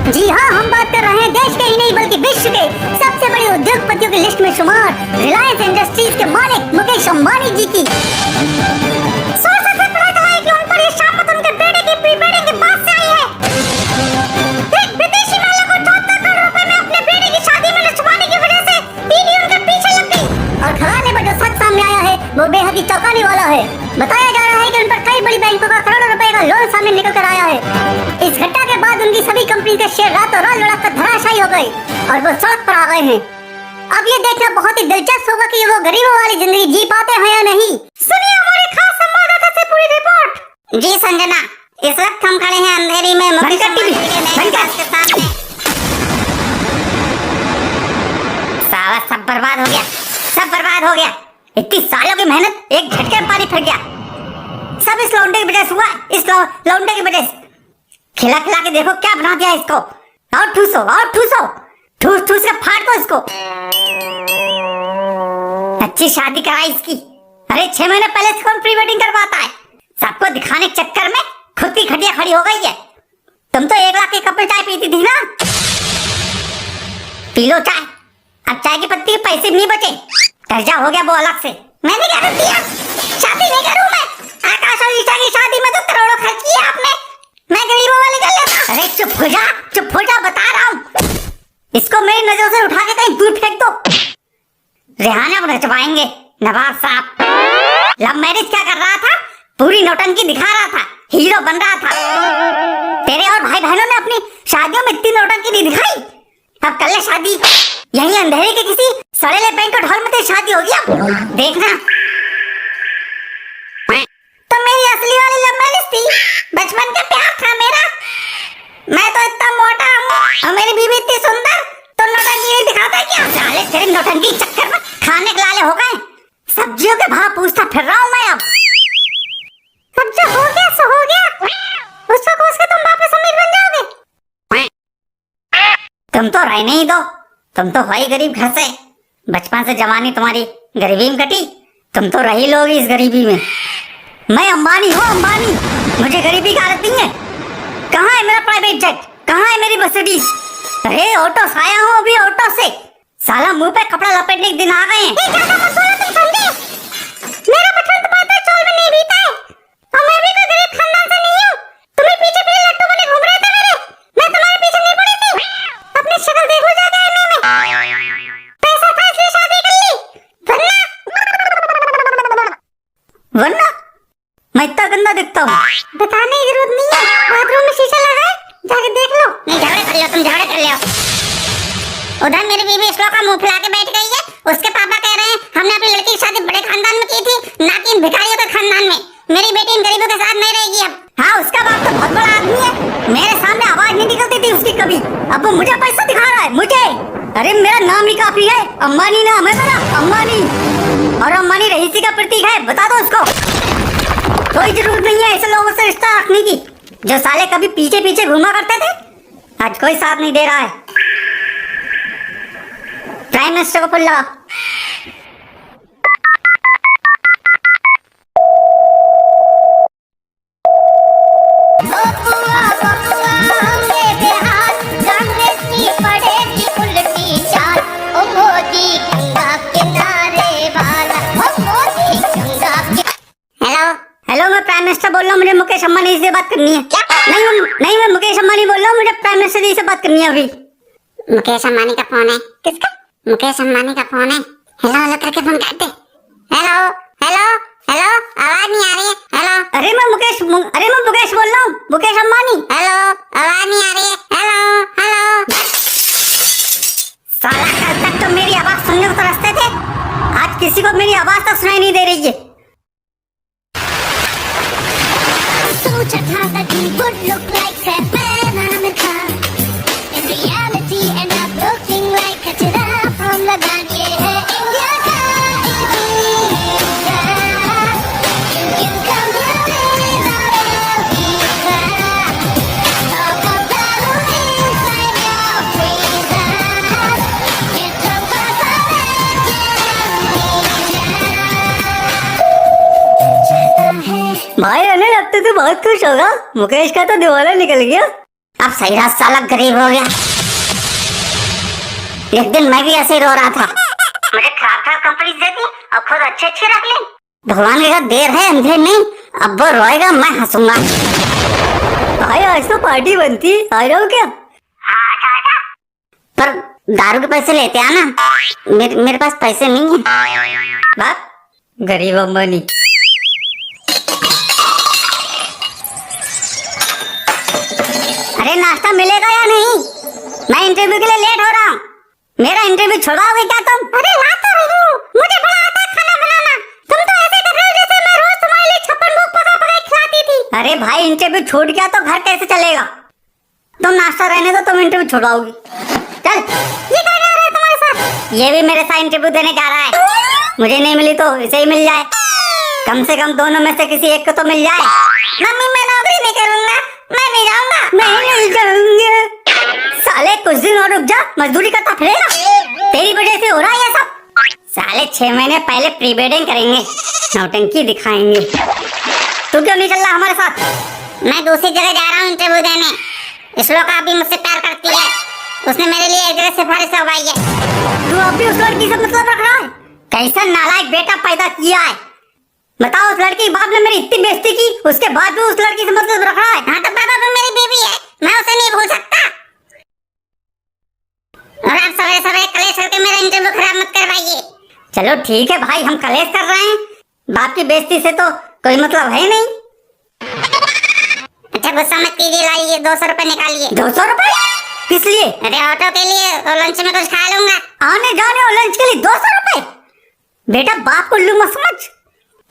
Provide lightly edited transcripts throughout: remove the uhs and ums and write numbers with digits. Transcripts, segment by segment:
जी हाँ, हम बात कर रहे हैं देश के ही नहीं बल्कि विश्व के सबसे बड़े उद्योगपतियों की लिस्ट में शुमार रिलायंस इंडस्ट्रीज के मालिक मुकेश अंबानी जी की। सोर्सेस से पता चला है कि उन पर ये शापत उनके बेटे की प्री वेडिंग के बाद से आई है। एक विदेशी महिला को 74 करोड़ रुपए में अपने बेटे की शादी में लुभाने की वजह से ईडी उनके पीछे लग गई और खजाने पर जो सच सामने आया है वो बेहद ही चौंकाने वाला है। बताया जा रहा है कि उन पर कई बड़ी बैंकों का करोड़ों रुपए का लोन सामने निकल कर आया है। इस घटना के बाद उनकी सभी कंपनी के शेयर रातों रात लड़कर धराशायी हो गए और वो सड़क पर आ गए हैं। अब ये देखना बहुत ही दिलचस्प होगा कि वो गरीबों वाली जिंदगी जी पाते हैं या नहीं। सुनिए हमारे खास संवाददाता से पूरी रिपोर्ट। जी संजना, इस वक्त हम खड़े हैं अंधेरी में मुकेश अंबानी के नए निवास के सामने। साला सब बर्बाद हो गया, सब बर्बाद हो गया। इतनी सालों की मेहनत एक झटके में पानी फिर गया। सब इस लौंडे की वजह से हुआ, इस लौंडे की वजह से। खिला खिला के देखो क्या बना दिया इसको। और ठूसो, और ठूसो, ठूस ठूस के फाड़ दो इसको। अच्छी शादी कराई इसकी। अरे 6 महीने पहले से कौन प्री वेडिंग करवाता है। सबको दिखाने के चक्कर में खुद की खटिया खड़ी हो गई है। तुम तो 1 लाख की कप में चाय पीती थी ना। पी लो चाय। अब चाय की पत्ती के पैसे भी नहीं बचे। कर्जा हो गया वो अलग से। मैंने क्या दिया, शादी नहीं करूं मैं। आकाश और ईशा की शादी में तो करोड़ों खर्च किया आपने। मैं गरीबों वाली कर लेता। अरे चुप हो जा, चुप हो जा, बता रहा हूँ। इसको मेरी नजर से उठा के कहीं दूर फेंक दो। रेहाना को नचवाएंगे नवाब साहब। लव मैरिज क्या कर रहा था, पूरी नौटंकी दिखा रहा था, हीरो बन रहा था। तेरे और भाई बहनों ने अपनी शादियों में इतनी नौटंकी नहीं दिखाई। अब कर ले शादी। यही अंधेरे के किसी सड़ेले बैंक्वेट हॉल में तेरी शादी होगी। अब देखना। तो मेरी असली वाली लव मैरिज थी, बचपन का प्यार था मेरा। मैं तो इतना मोटा हूँ और मेरी बीवी इतनी सुंदर, तो नौटंकी नहीं दिखाता क्या। साले तेरे नौटंकी चक्कर में खाने के लाले हो गए। सब्जियों के भाव पूछता फिर रहा हूँ मैं। अब जो हो गया सो हो गया। उसको कोस के तुम वापस अमीर बन जाओगे। तुम तो रहने ही दो। तुम तो वही गरीब घर से। बचपन से जवानी तुम्हारी गरीबी में कटी। तुम तो रही लोग इस गरीबी में। मैं अंबानी हूँ, अंबानी। मुझे गरीबी की आदत नहीं है। कहाँ है मेरा प्राइवेट जेट, कहाँ है मेरी मर्सिडीज। अरे ऑटो से आया हूँ अभी, ऑटो से। साला मुंह पे कपड़ा लपेटने के दिन आ गए हैं। मेरा बचपन तो पाता चौल में नहीं बीता है और मैं भी कोई गरीब खानदान से नहीं हूँ। तुम्हें पीछे पीछे लट्टू बने घूम रहे थे मेरे। मैं तुम्हारे पीछे नहीं पड़ी थी। अपनी शक्ल देख लो जाके आईने में। पैसा था इसलिए शादी कर ली, वरना मैं इतना गंदा दिखता हूँ। बताने की जरूरत नहीं है। बाथरूम में शीशा लगा है, जाके देख लो। नहीं झगड़े कर लियो, तुम झगड़े कर लियो। उधर मेरी बीवी श्लोका मुंह फुला के बैठ गई है। उसके पापा कह रहे हैं हमने अपनी लड़की की शादी बड़े खानदान में की थी, ना कि इन भिखारियों के खानदान में। मेरी बेटी इन गरीबों के साथ नहीं रहेगी अब। हाँ, उसका बाप तो बहुत बड़ा आदमी है। मेरे सामने आवाज नहीं निकलती थी उसकी कभी। अब वो मुझे पैसा दिखा रहा है, मुझे। अरे मेरा नाम ही काफी है। अंबानी नाम है मेरा, अंबानी। और अंबानी रईसी का प्रतीक है, बता दो उसको। कोई जरूरत नहीं है ऐसे लोगों से रिश्ता रखने की जो साले कभी पीछे पीछे घूमा करते थे। आज कोई साथ नहीं दे रहा है। प्राइम मिनिस्टर को फोन लगा। हेलो, मैं प्राइम मिनिस्टर बोल रहा हूँ। मुझे मुकेश अंबानी जी से बात करनी है। क्या? नहीं, मैं मुकेश अंबानी बोल रहा हूँ। मुझे प्राइम मिनिस्टर जी से बात करनी है अभी। मुकेश अंबानी का फोन है। किसका? मुकेश अंबानी का फोन है। हेलो हेलो करके फोन काट दे। हेलो हेलो हेलो, आवाज नहीं आ रही है। हेलो। अरे मैं मुकेश बोल रहा हूँ, मुकेश अंबानी। हेलो, आवाज नहीं आ रही है। Hello hello. साला कल तक तो मेरी आवाज सुनने को तरसते थे, आज किसी को मेरी आवाज तो सुनाई नहीं दे रही है। Such a car that he would look like Fat Man America. In reality, end up looking like a chida from Lagan. Ye hai India ka India. You can come here without a visa. Talk about inside your freezer. Get your भाई अनिल, अब तो तू बहुत खुश होगा। मुकेश का तो दिवाला निकल गया। अब सही रहा, साला गरीब हो गया। एक दिन मैं भी ऐसे ही रो रहा था, मुझे खराब खराब कंपनी देती और खुद अच्छे अच्छे रख ले। भगवान के देर है अंधेर नहीं, अब वो रोएगा मैं हंसूंगा। भाई आज तो पार्टी बनती, आ जाओ क्या? पर दारू के पैसे लेते आना, मेरे पास पैसे नहीं है। बाप गरीब अंबानी। अरे नाश्ता मिलेगा या नहीं? मैं इंटरव्यू के लिए लेट हो रहा हूँ, मेरा इंटरव्यू छोड़वाओगे क्या तुम? अरे ला तो रही हूँ, मुझे बड़ा आता है खाना बनाना। तुम तो ऐसे कर रहे हो जैसे मैं रोज तुम्हारे लिए 56 भोग पका खिलाती थी। अरे भाई इंटरव्यू छूट गया तो घर कैसे चलेगा? तुम नाश्ता रहने दो, तुम इंटरव्यू छोड़वाओगी। चल, ये क्या कर रहा है तुम्हारे साथ? ये भी मेरे साथ इंटरव्यू देने जा रहा है। मुझे नहीं मिली तो इसे ही मिल जाए, कम से कम दोनों में से किसी एक को तो मिल जाए। मम्मी मैं नौकरी नहीं करूंगा, मैं नहीं जाऊंगा। मैं नहीं जाऊंगा। साले कुछ दिन और रुक जा, मजदूरी करता फिरेगा। तेरी वजह से हो रहा है ये सब। साले 6 महीने पहले प्री वेडिंग करेंगे, नौटंकी दिखाएंगे। तू क्यों नहीं चल रहा हमारे साथ? मैं दूसरी जगह जा रहा हूँ इंटरव्यू देने। श्लोका भी मुझसे प्यार करती है, उसने मेरे लिए एक जगह सिफारिश करवाई है। तू अभी उस लड़की से मतलब रख रहा है? कैसा नालायक बेटा पैदा किया है। बताओ, उस लड़की के बाप ने मेरी इतनी बेइज्जती की, उसके बाद भी उस लड़की से मतलब रख रहा है। हाँ तो पापा तो मेरी बीवी है, मैं उसे नहीं भूल सकता। और आप सवेरे सवेरे कलेश करके मेरा इंटरव्यू खराब मत करवाइए। चलो ठीक है भाई, हम कलेश कर रहे हैं, बाप की बेइज्जती से तो कोई मतलब है नहीं। अच्छा गुस्सा मत कीजिए, लाइए 200 रुपए निकालिए। 200 रुपए किस लिए? अरे ऑटो के लिए, और लंच में कुछ खा लूंगा। आने जाने और लंच के लिए 200 रुपए? बेटा बाप को लू मत समझ,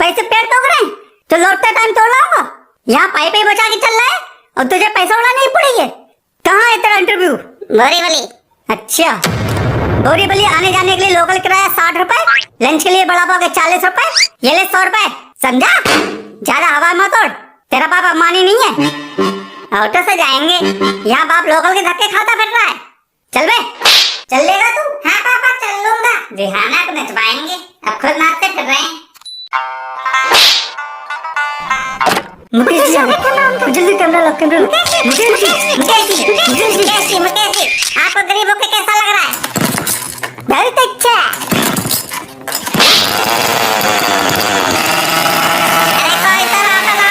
पैसे पेड़ तो रहे तो लौटते टाइम तोड़ लाऊंगा। यहाँ पाई पाई बचा के चल रहा है और तुझे पैसा उड़ाना ही पड़ेगी। कहाँ है तेरा इंटरव्यू? बोरीवली। अच्छा, बोरीवली आने जाने के लिए लोकल किराया 60 रुपए, लंच के लिए बड़ा पाओगे 40 रुपए, ये ले 100 रुपए, समझा? ज्यादा हवा मत उड़, तेरा बाप अम्बानी नहीं है। ऑटो से जाएंगे, यहाँ बाप लोकल के धक्के खाता फिर रहा है। चल बे, चल लेगा तू? हाँ पापा चल लूंगा। रिहाना को नचवाएंगे, अब खुद नाचते फिर रहे हैं। मुकेश जी जल्दी कैमरा लो, कैमरा लो। मुकेश जी आपको गरीबों के कैसा लग रहा है? बहुत अच्छा। अरे कोई तो रोक लो,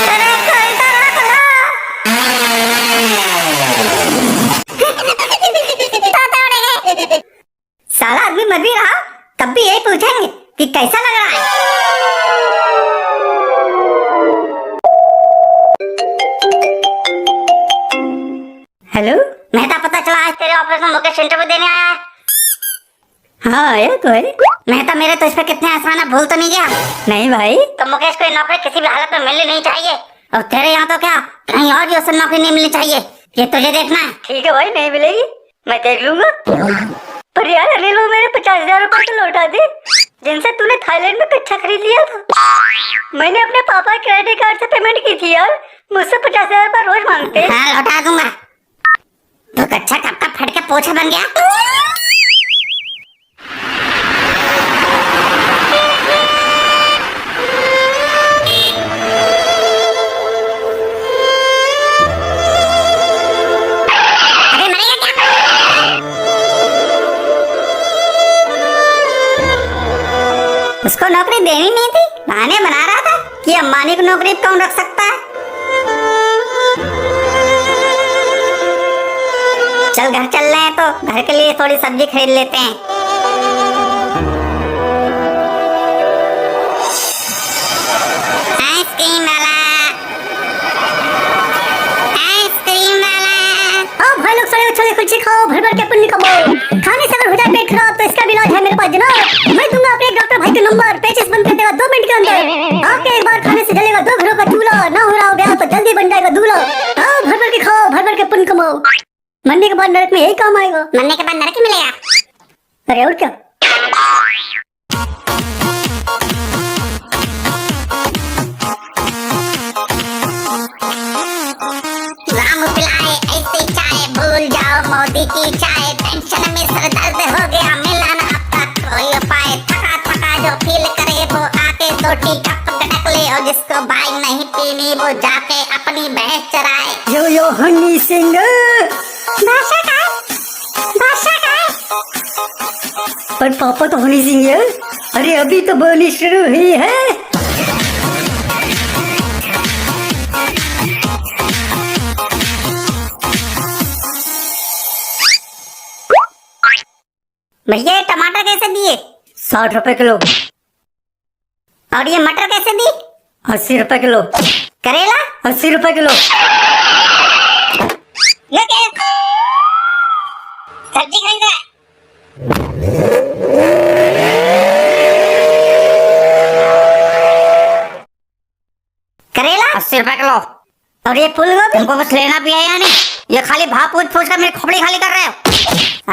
अरे कोई तो रोक लो। साला आदमी मर भी रहा तब भी यही पूछेंगे कि कैसा लग रहा है। हेलो, मेहता पता चला आज तेरे ऑफिस में मुकेश इंटरव्यू देने आया है। हाँ आया तो है। मेहता मेरे तो इस पे कितने आसान है, भूल तो नहीं गया? नहीं भाई, तो मुकेश को ये नौकरी किसी भी हालत में मिलनी नहीं चाहिए, और तेरे यहाँ तो क्या कहीं और भी उसे नौकरी नहीं मिलनी चाहिए, ये तुझे देखना है। ठीक है भाई, नहीं मिलेगी मैं देख लूंगा। पर यार अरे लोग मेरे 50,000 रुपए तो लौटा दे, जिनसे तूने थाईलैंड में कच्चा खरीद लिया था। मैंने अपने पापा क्रेडिट कार्ड से पेमेंट की थी यार, मुझसे 50,000 रुपए रोज मांगते हैं। हाँ लौटा दूंगा। तो कच्चा कब का फट के पोछा बन गया। अरे मरेगा क्या? उसको नौकरी देनी नहीं थी, बहाने बना रहा था कि अंबानी को नौकरी कौन रख सकता है। चल घर चल रहे हैं तो घर के लिए थोड़ी सब्जी खरीद लेते हैं। आइसक्रीम वाला, आइसक्रीम वाला। ओ भाई लोग सड़े उछले कुलचे खाओ, भर भर के पुण्य कमाओ। खाने से अगर हो जाए पेट खराब तो इसका भी इलाज है मेरे पास जनाब। मैं दूंगा अपने एक डॉक्टर भाई का नंबर, पेचिस बंद कर देगा 2 मिनट के अंदर। आपके एक बार खाने से जलेगा 2 घरों का चूल्हा, ना हो रहा हो गया तो जल्दी बन जाएगा दूल्हा। आओ भर भर के खाओ, भर भर के पुण्य कमाओ। मरने के बाद नरक में यही काम आएगा। मरने के बाद नरक मिलेगा? अरे और क्या। राम पिलाए ऐसी चाय, भूल जाओ मोदी की चाय। टेंशन में सर दर्द हो गया, मिला ना अब तक कोई उपाय। थका थका जो फील करे वो आके 2 टी कप गटक ले, और जिसको भाई नहीं की नहीं, वो जाके अपनी भैंस चराए। यो हनी सिंह। बादशाह का है? बादशाह का है? पर पापा तो हनी सिंह है। अरे अभी तो बोली शुरू हुई है। भैया ये टमाटर कैसे दिए? 60 रुपए किलो। और ये मटर कैसे दी? 80 रुपए किलो। करेला? 80 रुपए किलो। ये क्या है? सब्जी खरीद रहा है? करेला 80 रुपए किलो। और ये फूलगोभी? तुमको कुछ लेना भी है या नहीं? ये खाली भाव पूछ पूछ कर मेरी खोपड़ी खाली कर रहे हो।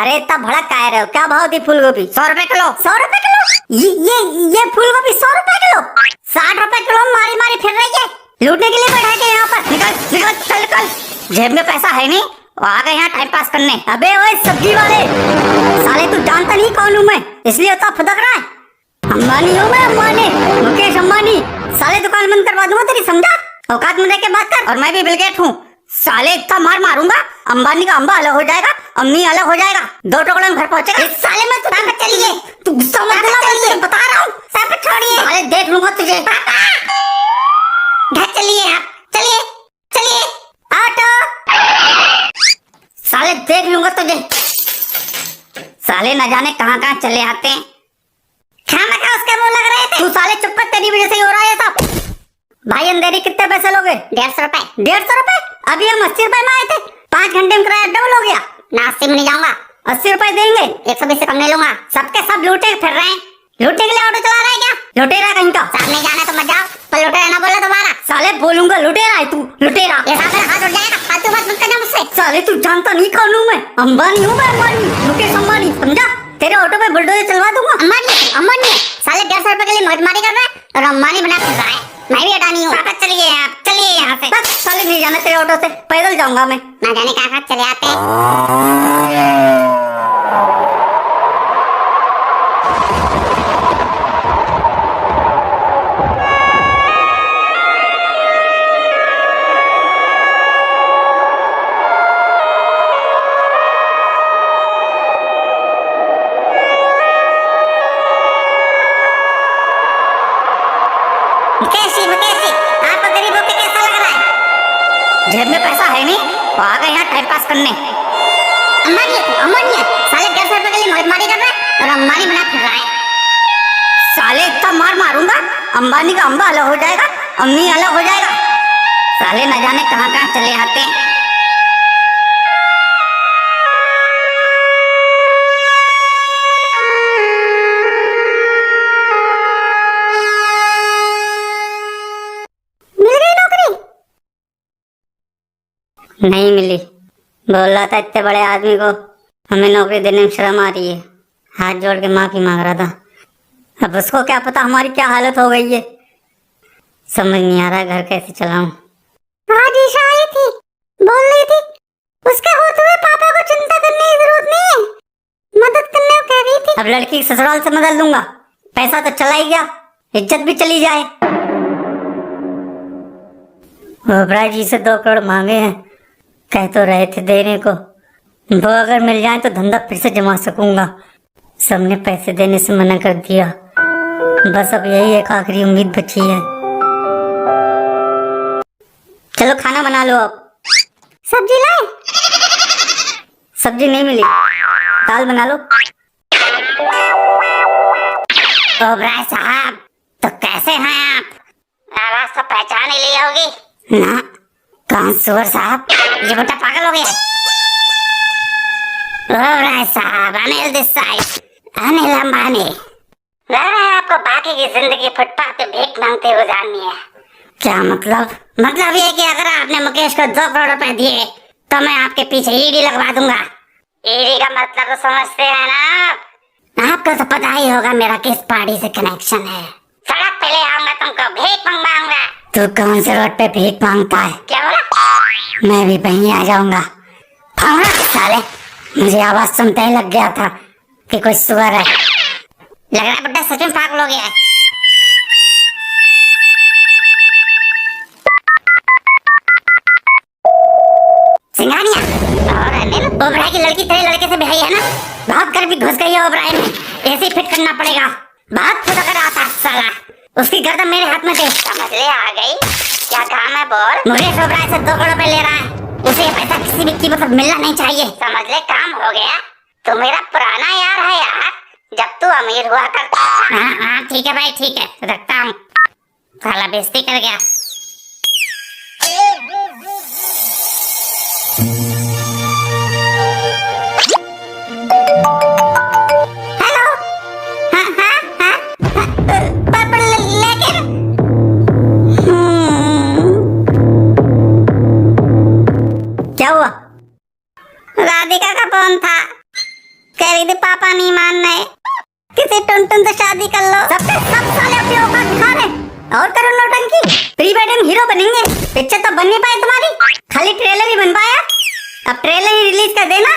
अरे इतना भड़क का रहे हो? क्या भाव दी फूलगोभी? 100 रुपए किलो। 100 रुपए किलो? ये फूलगोभी 100 रुपए किलो? 60 रुपए किलो मारी मारी फिर रही है। लूटने के लिए बैठे थे यहाँ पर। निकल निकल चल निकल। जेब में पैसा है नहीं, वो आ गए यहाँ टाइम पास करने। अबे ओए सब्जी वाले, साले तू जानता नहीं कौन हूँ मैं, इसलिए उतना फदक रहा है। अंबानी हूँ मैं, अंबानी, मुकेश अंबानी। साले दुकान बंद करवा दूंगा तेरी, समझा? औकात में रह के बात कर। और मैं भी बिल गेट हूँ। साले इतना मार मारूंगा, अंबानी का अंबा अलग हो जाएगा, अम्मी अलग हो जाएगा, 2 टुकड़े में घर पहुंचेगा। इस साले में तू चलिए, तू गुस्सा मत दिला, मैं बता रहा हूँ। सब छोड़िए। साले देख लूंगा तुझे। घर चलिए आप, चलिए चलिए। ऑटो। साले देख लूंगा तुझे। साले न जाने कहाँ कहाँ चले आते हैं। खाना खा उसके मुंह लग रहे थे। तू साले चुप कर, तेरी वजह से ही हो रहा है ये सब। भाई अंधेरी कितने पैसे लोगे? 150 रुपए। 150 रुपए? अभी हम 80 रुपए में आए थे, 5 घंटे में किराया डबल हो गया। ना 80 में नहीं जाऊंगा, 80 रुपए देंगे। 120 से कम नहीं लूंगा। सबके सब लूटे फिर रहे हैं। लूटने के लिए ऑटो चला रहा है क्या? लुटेरा कहीं का। साथ नहीं जाना तो मत जाओ, पर लुटेरा ना बोला दोबारा। साले बोलूंगा लुटेरा है तू, लुटेरा। ये साथ में हाथ उठ जाएगा, फालतू बात मत करना मुझसे। साले तू जानता नहीं कौन हूँ मैं, अंबानी हूँ मैं, अंबानी, मुकेश अंबानी, समझा? तेरे ऑटो पे बुलडोजर चलवा दूंगा। अंबानी साले 150 रुपए के लिए मौजमारी कर रहा है और अंबानी बना फिर रहा है। मैं भी अडानी हूँ। पापा चलिए आप, चलिए यहाँ से। बस साले नहीं जाना तेरे ऑटो से, पैदल जाऊंगा मैं। ना जाने कहाँ कहाँ चले आते हैं। मुकेशी आपको गरीबों पे कैसा लग रहा है? जेब में पैसा है नहीं, वो आ गए यहाँ टाइम पास करने। अंबानी है, साले 150 रुपए के लिए मौजमारी कर रहा है और अंबानी बना फिर रहा है। साले इतना मार मारूंगा, अंबानी का अंबा अलग हो जाएगा, अम्मी अलग हो जाएगा। साले न जाने कहाँ कहाँ चले आते हैं। नहीं मिली। बोल रहा था इतने बड़े आदमी को हमें नौकरी देने में शर्म आ रही है। हाथ जोड़ के माफी मांग रहा था। अब उसको क्या पता हमारी क्या हालत हो गई है। समझ नहीं आ रहा घर कैसे चलाऊं। आज ईशा आई थी, बोल रही थी उसके होते हुए पापा को चिंता करने की जरूरत नहीं है, मदद करने को कह रही थी। अब लड़की की ससुराल से बदल लूंगा, पैसा तो चला ही गया, इज्जत भी चली जाए। ओबराय जी से 2 करोड़ मांगे हैं, कह तो रहे थे देने को। वो अगर मिल जाए तो धंधा फिर से जमा सकूंगा। सबने पैसे देने से मना कर दिया। बस अब यही एक आखिरी उम्मीद बची है। चलो खाना बना लो अब। सब्जी लाए? सब्जी नहीं मिली, दाल बना लो। ओबराय साहब तो कैसे हैं आप? आवाज तो पहचान ही ली होगी ना, कहाँ सुअर साहब? ये बेटा पागल हो गया। ओबराय साहब, अनिल दिस साइड, अनिल अंबानी। लग रहा है आपको बाकी की जिंदगी फुटपाथ पे भीख मांगते गुजारनी है। क्या मतलब? मतलब ये कि अगर आपने मुकेश को 2 करोड़ रुपए दिए तो मैं आपके पीछे ईडी लगवा दूंगा। ईडी का मतलब तो समझते हैं ना आप? आपको तो पता ही होगा मेरा किस पार्टी से कनेक्शन है। सड़क पे ले आऊंगा तुमको, भीख मंगवाऊंगा। तू कौन से रोड पे भीख मांगता है? क्या बोला? मैं भी वहीं आ जाऊंगा। हाँ साले, मुझे आवाज सुनते ही लग गया था कि कोई सुअर है। लग रहा है बुड्ढा सच में पागल हो गया है। सिंघानिया और अनिल ओबराय की लड़की तेरे लड़के से ब्याही है ना? बहुत कर भी घुस गई है ओबराय में, ऐसे ही फिट करना पड़ेगा। बहुत खुद अगर आता साला, उसकी गर्दन मेरे हाथ में दे। समझ ले, आ गई। क्या काम है बोल? मुकेश ओबराय से 2 करोड़ रुपए ले रहा है, उसे ये पैसा किसी भी कीमत पर मिलना नहीं चाहिए। समझ ले, काम हो गया। तू मेरा पुराना यार है यार, जब तू अमीर हुआ करता। हाँ ठीक है भाई, ठीक है, रखता हूँ। साला बेइज्जती कर गया। हेलो। हाँ हाँ हाँ, पर लेकिन क्या हुआ? राधिका का फोन था, कह रही थी पापा नहीं मान रहे, किसी टुनटुन से शादी कर लो। सब साले अपनी औकात दिखा रहे और करो नौटंकी। प्री वेडिंग हीरो बनेंगे, पिक्चर तो बन नहीं पाई तुम्हारी, खाली ट्रेलर ही बन पाया। अब ट्रेलर ही रिलीज कर देना।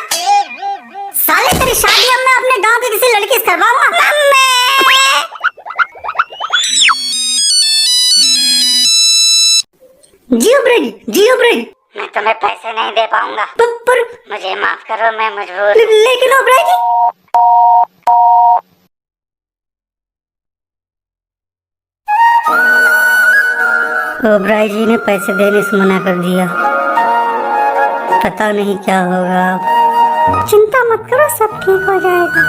साले तेरी शादी अब मैं अपने गांव की किसी लड़की से करवाऊंगा। जियो ब्रेड, जियो ब्रेड। मैं तुम्हें पैसे नहीं दे पाऊंगा। पर मुझे माफ करो, मैं मजबूर। लेकिन ओबराय जी, ओबराय जी ने पैसे देने से मना कर दिया। पता नहीं क्या होगा। चिंता मत करो, सब ठीक हो जाएगा।